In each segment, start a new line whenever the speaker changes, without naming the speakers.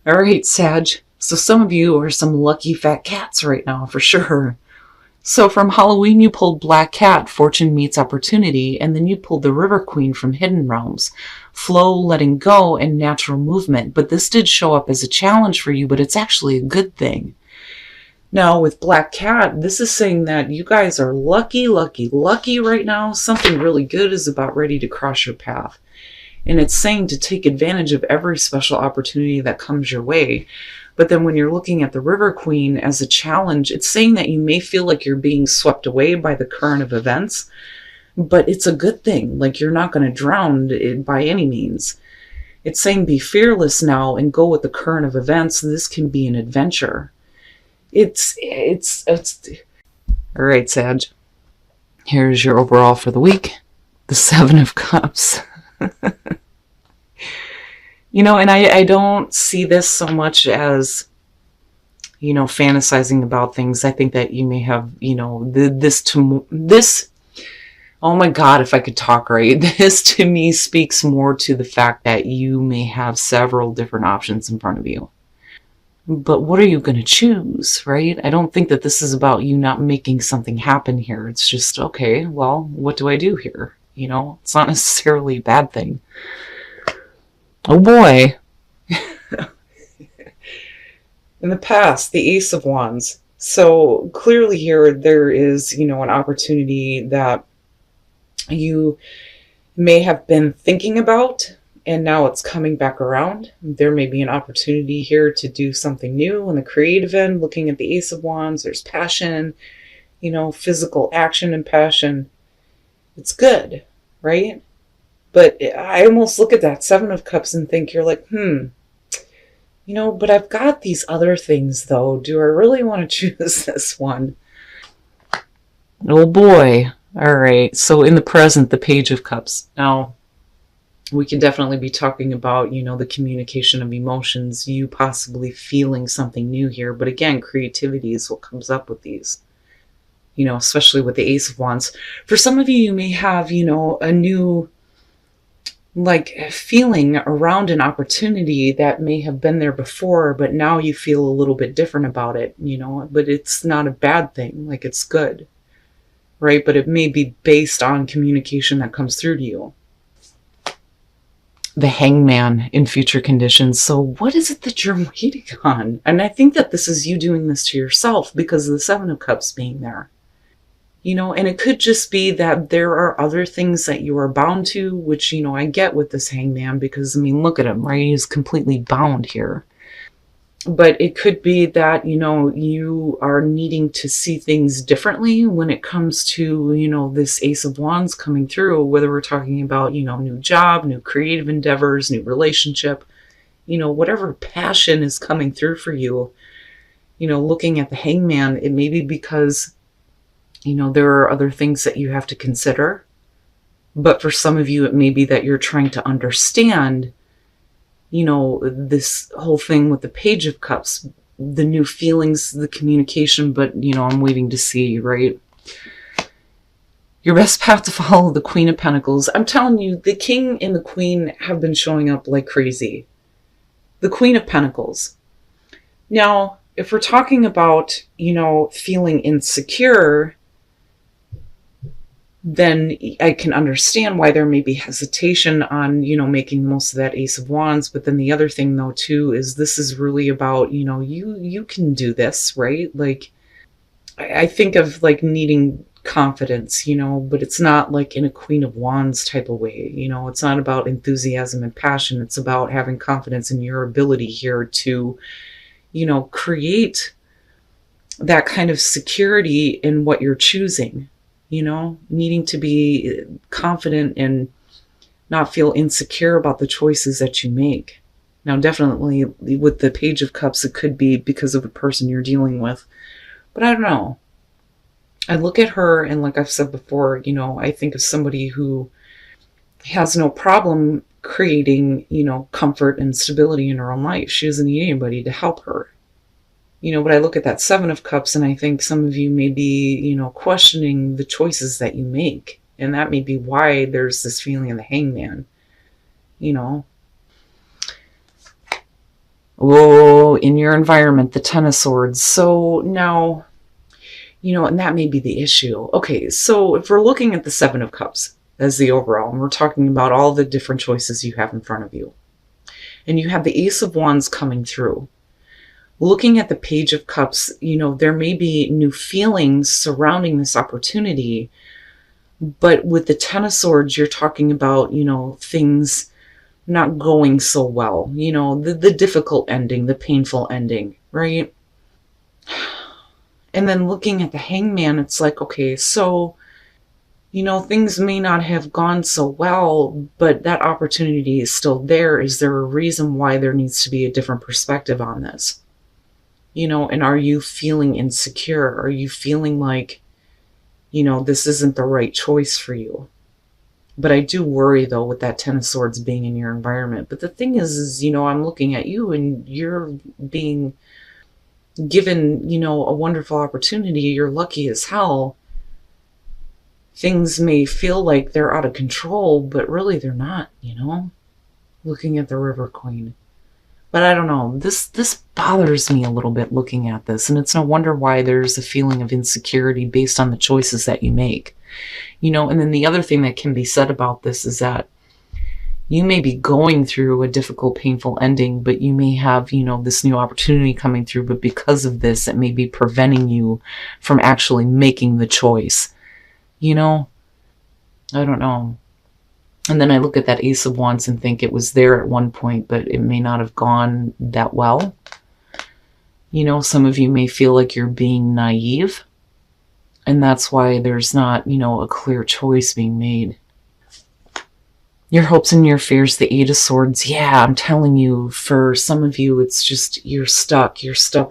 All right, Sag. So some of you are some lucky fat cats right now, for sure. So from Halloween, you pulled Black Cat, Fortune Meets Opportunity, and then you pulled the River Queen from Hidden Realms, flow, letting go, and natural movement. But this did show up as a challenge for you, but it's actually a good thing. Now with Black Cat, this is saying that you guys are lucky, lucky, lucky right now. Something really good is about ready to cross your path. And it's saying to take advantage of every special opportunity that comes your way. But then when you're looking at the River Queen as a challenge, it's saying that you may feel like you're being swept away by the current of events, but it's a good thing. Like, you're not going to drown by any means. It's saying be fearless now and go with the current of events. This can be an adventure. It's all right, Sag. Here's your overall for the week. The Seven of Cups. And I don't see this so much as, fantasizing about things. I think that you may have, this, oh my God, if I could talk right, this to me speaks more to the fact that you may have several different options in front of you. But what are you going to choose, right? I don't think that this is about you not making something happen here. It's just, okay, well, what do I do here? It's not necessarily a bad thing. Oh boy. In the past, the Ace of Wands. So clearly here, there is, an opportunity that you may have been thinking about, and now it's coming back around. There may be an opportunity here to do something new on the creative end. Looking at the Ace of Wands, there's passion, physical action and passion. It's good, right? But I almost look at that Seven of Cups and think you're like, but I've got these other things though. Do I really want to choose this one? Oh boy. All right. So in the present, the Page of Cups. Now, we can definitely be talking about, the communication of emotions, you possibly feeling something new here. But again, creativity is what comes up with these. Especially with the Ace of Wands. For some of you, you may have, a new feeling around an opportunity that may have been there before, but now you feel a little bit different about it, but it's not a bad thing. It's good, right? But it may be based on communication that comes through to you. The Hangman in future conditions. So what is it that you're waiting on? And I think that this is you doing this to yourself because of the Seven of Cups being there. And it could just be that there are other things that you are bound to, which, I get with this Hangman because, look at him, right? He's completely bound here. But it could be that, you are needing to see things differently when it comes to, this Ace of Wands coming through, whether we're talking about, new job, new creative endeavors, new relationship, whatever passion is coming through for you, looking at the Hangman, it may be because there are other things that you have to consider. But for some of you, it may be that you're trying to understand, this whole thing with the Page of Cups, the new feelings, the communication, but, I'm waiting to see, right? Your best path to follow, the Queen of Pentacles. I'm telling you, the King and the Queen have been showing up like crazy. The Queen of Pentacles. Now, if we're talking about, feeling insecure, then I can understand why there may be hesitation on, making most of that Ace of Wands. But then the other thing though, too, is this is really about, you can do this, right? I think of needing confidence, but it's not in a Queen of Wands type of way. It's not about enthusiasm and passion. It's about having confidence in your ability here to, create that kind of security in what you're choosing. Needing to be confident and not feel insecure about the choices that you make. Now, definitely with the Page of Cups, it could be because of the person you're dealing with. But I don't know. I look at her and like I've said before, I think of somebody who has no problem creating, comfort and stability in her own life. She doesn't need anybody to help her. But I look at that Seven of Cups and I think some of you may be, questioning the choices that you make. And that may be why there's this feeling of the Hangman, Oh Oh, in your environment, the Ten of Swords. So now, and that may be the issue. Okay, so if we're looking at the Seven of Cups as the overall, and we're talking about all the different choices you have in front of you, and you have the Ace of Wands coming through, looking at the Page of Cups, there may be new feelings surrounding this opportunity, but with the Ten of Swords, you're talking about, things not going so well, the difficult ending, the painful ending, right? And then looking at the Hangman, it's like, okay, so, things may not have gone so well, but that opportunity is still there. Is there a reason why there needs to be a different perspective on this? And are you feeling insecure? Are you feeling like, this isn't the right choice for you? But I do worry, though, with that Ten of Swords being in your environment. But the thing is, I'm looking at you and you're being given, a wonderful opportunity. You're lucky as hell. Things may feel like they're out of control, but really they're not, looking at the River Queen. But I don't know, this bothers me a little bit looking at this, and it's no wonder why there's a feeling of insecurity based on the choices that you make. And then the other thing that can be said about this is that you may be going through a difficult, painful ending, but you may have, this new opportunity coming through, but because of this, it may be preventing you from actually making the choice. I don't know. And then I look at that Ace of Wands and think it was there at one point, but it may not have gone that well. Some of you may feel like you're being naive, and that's why there's not, a clear choice being made. Your hopes and your fears, the Eight of Swords. Yeah, I'm telling you, for some of you, it's just you're stuck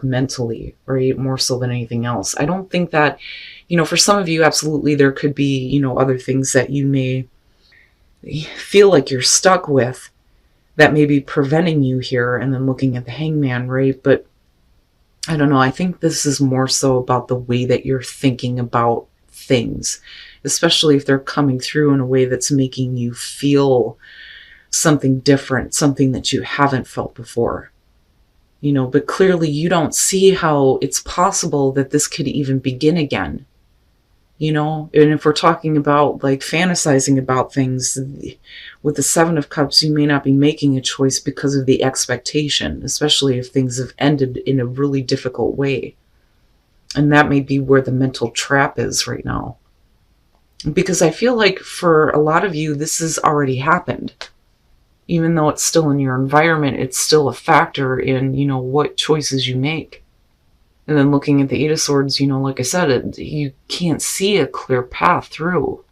mentally, right? More so than anything else. I don't think that, for some of you, absolutely, there could be, other things that you may feel like you're stuck with that may be preventing you here, and then looking at the Hangman, right? But I don't know, I think this is more so about the way that you're thinking about things, especially if they're coming through in a way that's making you feel something different, something that you haven't felt before. But clearly you don't see how it's possible that this could even begin again. And if we're talking about like fantasizing about things, with the Seven of Cups, you may not be making a choice because of the expectation, especially if things have ended in a really difficult way. And that may be where the mental trap is right now. Because I feel like for a lot of you, this has already happened. Even though it's still in your environment, it's still a factor in, what choices you make. And then looking at the Eight of Swords, like I said, you can't see a clear path through.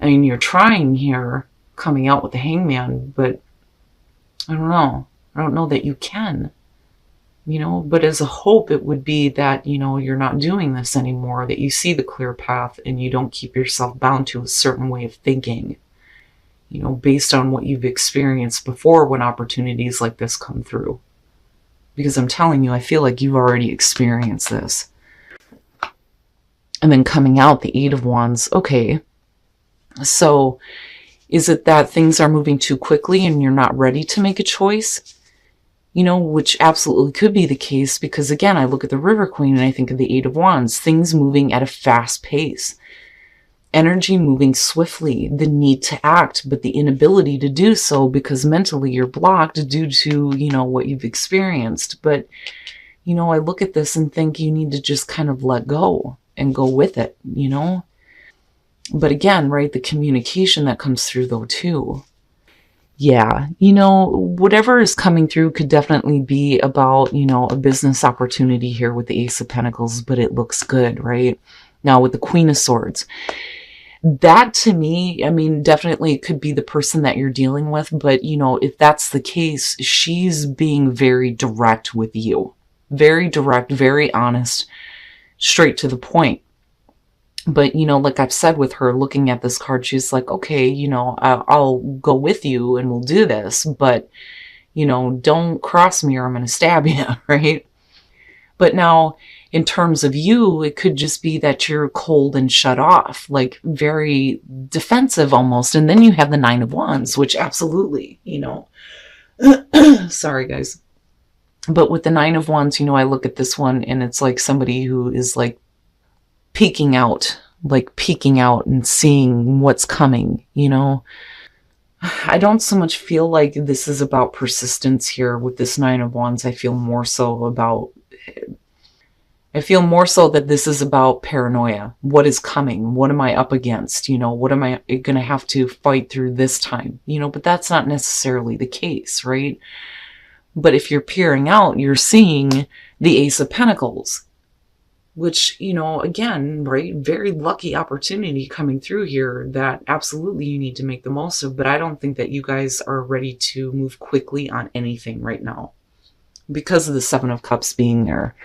I mean, you're trying here, coming out with the Hangman, but I don't know. I don't know that you can. But as a hope, it would be that, you're not doing this anymore, that you see the clear path and you don't keep yourself bound to a certain way of thinking, based on what you've experienced before when opportunities like this come through. Because I'm telling you, I feel like you've already experienced this. And then coming out, the Eight of Wands. Okay, so is it that things are moving too quickly and you're not ready to make a choice? Which absolutely could be the case, because again, I look at the River Queen and I think of the Eight of Wands, things moving at a fast pace, energy moving swiftly, the need to act, but the inability to do so because mentally you're blocked due to, what you've experienced. But, I look at this and think you need to just kind of let go and go with it, But again, right, the communication that comes through though too. Yeah, whatever is coming through could definitely be about, a business opportunity here with the Ace of Pentacles, but it looks good, right? Now with the Queen of Swords, that to me, I mean, definitely could be the person that you're dealing with, but if that's the case, she's being very direct with you. Very direct, very honest, straight to the point. But, like I've said with her, looking at this card, she's like, okay, I'll go with you and we'll do this, but, don't cross me or I'm going to stab you, right? But now, in terms of you, it could just be that you're cold and shut off, like very defensive almost. And then you have the Nine of Wands, which absolutely, sorry guys. But with the Nine of Wands, you know, I look at this one and it's like somebody who is like peeking out and seeing what's coming, you know. I don't so much feel like this is about persistence here with this Nine of Wands. I feel more so that this is about paranoia. What is coming? What am I up against? You know, what am I going to have to fight through this time? You know, but that's not necessarily the case, right? But if you're peering out, you're seeing the Ace of Pentacles, which, you know, again, right, very lucky opportunity coming through here that absolutely you need to make the most of. But I don't think that you guys are ready to move quickly on anything right now because of the Seven of Cups being there.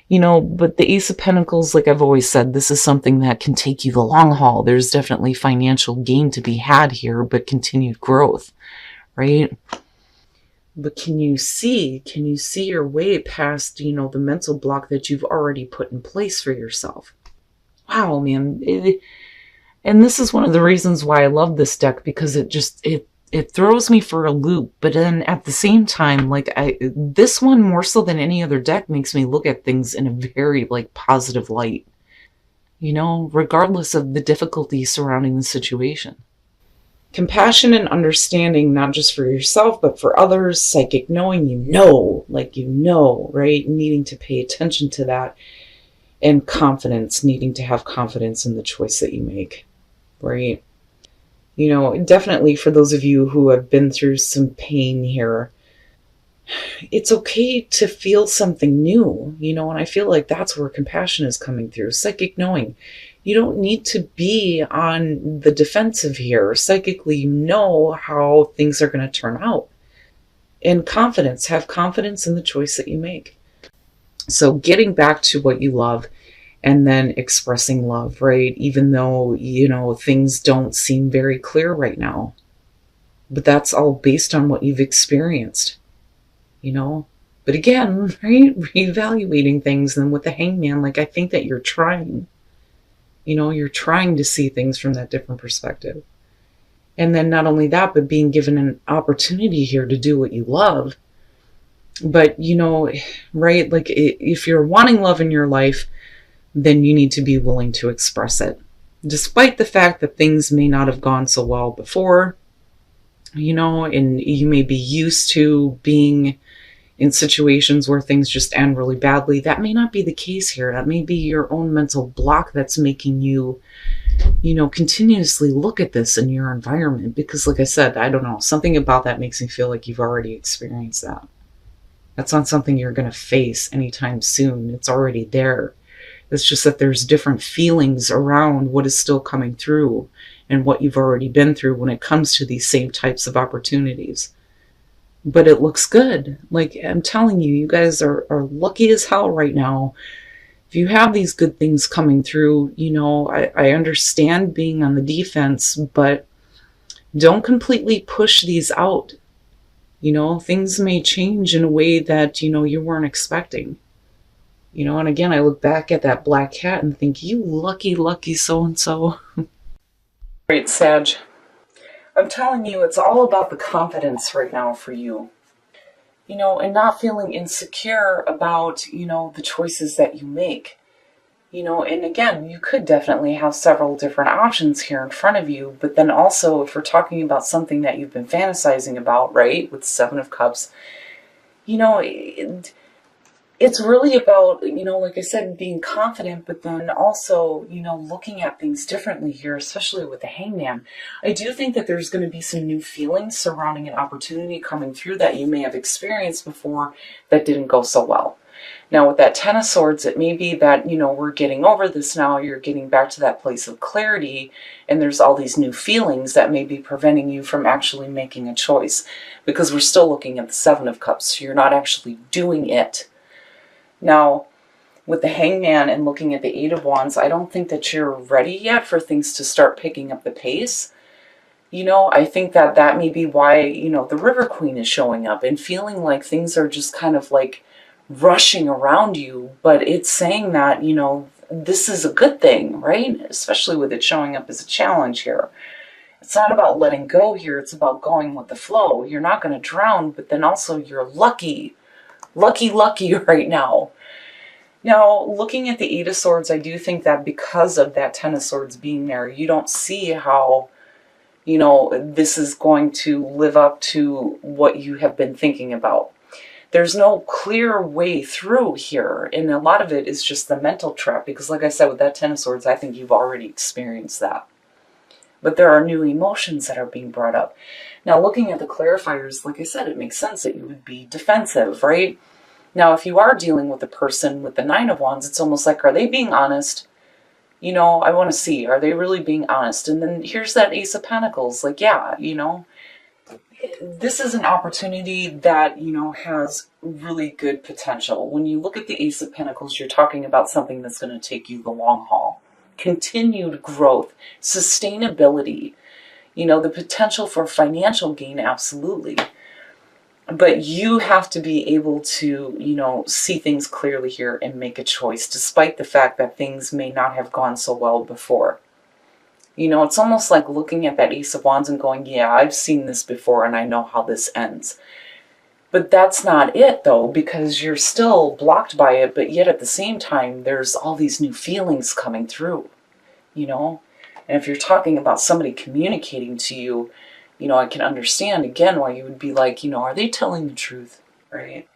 You know, but the Ace of Pentacles, like I've always said, this is something that can take you the long haul. There's definitely financial gain to be had here, but continued growth, right? But can you see your way past, you know, the mental block that you've already put in place for yourself? Wow, man. And this is one of the reasons why I love this deck, because it throws me for a loop. But then at the same time, like this one more so than any other deck makes me look at things in a very like positive light, you know, regardless of the difficulties surrounding the situation. Compassion and understanding, not just for yourself, but for others. Psychic knowing, you know, right? Needing to pay attention to that. And confidence, needing to have confidence in the choice that you make, right? You know, definitely for those of you who have been through some pain here, it's okay to feel something new, you know, and I feel like that's where compassion is coming through. Psychic knowing. You don't need to be on the defensive here. Psychically, you know how things are going to turn out. And confidence. Have confidence in the choice that you make. So getting back to what you love and then expressing love, right? Even though, you know, things don't seem very clear right now. But that's all based on what you've experienced, you know? But again, right? Reevaluating things. And with the Hangman, like, I think that you're trying. You know, you're trying to see things from that different perspective. And then not only that, but being given an opportunity here to do what you love. But, you know, right, like if you're wanting love in your life, then you need to be willing to express it. Despite the fact that things may not have gone so well before, you know, and you may be used to being in situations where things just end really badly. That may not be the case here. That may be your own mental block that's making you, you know, continuously look at this in your environment. Because like I said, I don't know, something about that makes me feel like you've already experienced that. That's not something you're going to face anytime soon. It's already there. It's just that there's different feelings around what is still coming through and what you've already been through when it comes to these same types of opportunities. But it looks good. Like I'm telling you, you guys are lucky as hell right now. If you have these good things coming through, you know, I understand being on the defense, but don't completely push these out. You know, things may change in a way that, you know, you weren't expecting. You know, and again, I look back at that black cat and think, you lucky, lucky so-and-so. Great, Sag. I'm telling you, it's all about the confidence right now for you. You know, and not feeling insecure about, you know, the choices that you make. You know, and again, you could definitely have several different options here in front of you. But then also, if we're talking about something that you've been fantasizing about, right, with Seven of Cups, you know, it's really about, you know, like I said, being confident, but then also, you know, looking at things differently here, especially with the Hangman. I do think that there's going to be some new feelings surrounding an opportunity coming through that you may have experienced before that didn't go so well. Now, with that Ten of Swords, it may be that, you know, we're getting over this now, you're getting back to that place of clarity, and there's all these new feelings that may be preventing you from actually making a choice, because we're still looking at the Seven of Cups, so you're not actually doing it. Now, with the Hangman and looking at the Eight of Wands, I don't think that you're ready yet for things to start picking up the pace. You know, I think that that may be why, you know, the River Queen is showing up and feeling like things are just kind of like rushing around you. But it's saying that, you know, this is a good thing, right? Especially with it showing up as a challenge here. It's not about letting go here. It's about going with the flow. You're not going to drown, but then also you're lucky Lucky, lucky right now. Now, looking at the Eight of Swords, I do think that because of that Ten of Swords being there, you don't see how, you know, this is going to live up to what you have been thinking about. There's no clear way through here, and a lot of it is just the mental trap, because like I said, with that Ten of Swords, I think you've already experienced that. But there are new emotions that are being brought up. Now, looking at the clarifiers, like I said, it makes sense that you would be defensive, right? Now, if you are dealing with a person with the Nine of Wands, it's almost like, are they being honest? You know, I want to see, are they really being honest? And then here's that Ace of Pentacles. Like, yeah, you know, this is an opportunity that, you know, has really good potential. When you look at the Ace of Pentacles, you're talking about something that's going to take you the long haul. Continued growth, sustainability, you know, the potential for financial gain, absolutely. But you have to be able to, you know, see things clearly here and make a choice, despite the fact that things may not have gone so well before. You know, it's almost like looking at that Ace of Wands and going, yeah, I've seen this before and I know how this ends. But that's not it, though, because you're still blocked by it, but yet at the same time, there's all these new feelings coming through, you know? And if you're talking about somebody communicating to you, you know, I can understand, again, why you would be like, you know, are they telling the truth, right?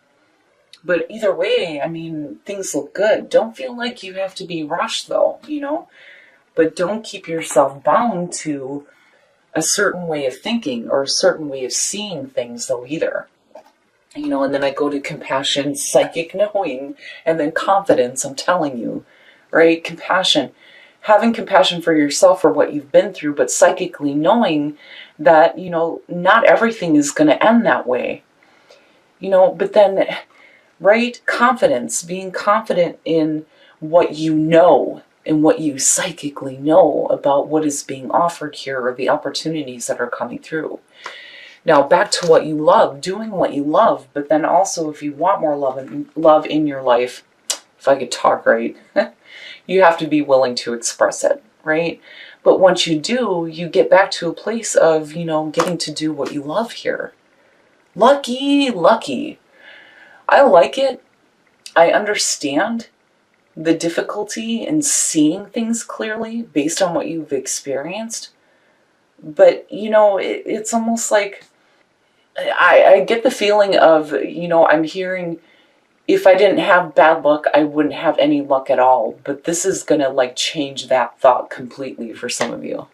But either way, I mean, things look good. Don't feel like you have to be rushed, though, you know? But don't keep yourself bound to a certain way of thinking or a certain way of seeing things, though, either. You know, and then I go to compassion, psychic knowing, and then confidence, I'm telling you, right? Compassion. Having compassion for yourself for what you've been through, but psychically knowing that, you know, not everything is going to end that way. You know, but then, right? Confidence, being confident in what you know and what you psychically know about what is being offered here or the opportunities that are coming through. Now, back to what you love, doing what you love, but then also if you want more love in your life, if I could talk right, you have to be willing to express it, right? But once you do, you get back to a place of, you know, getting to do what you love here. Lucky, lucky. I like it. I understand the difficulty in seeing things clearly based on what you've experienced. But, you know, it's almost like I get the feeling of, you know, I'm hearing, if I didn't have bad luck, I wouldn't have any luck at all. But this is going to like change that thought completely for some of you.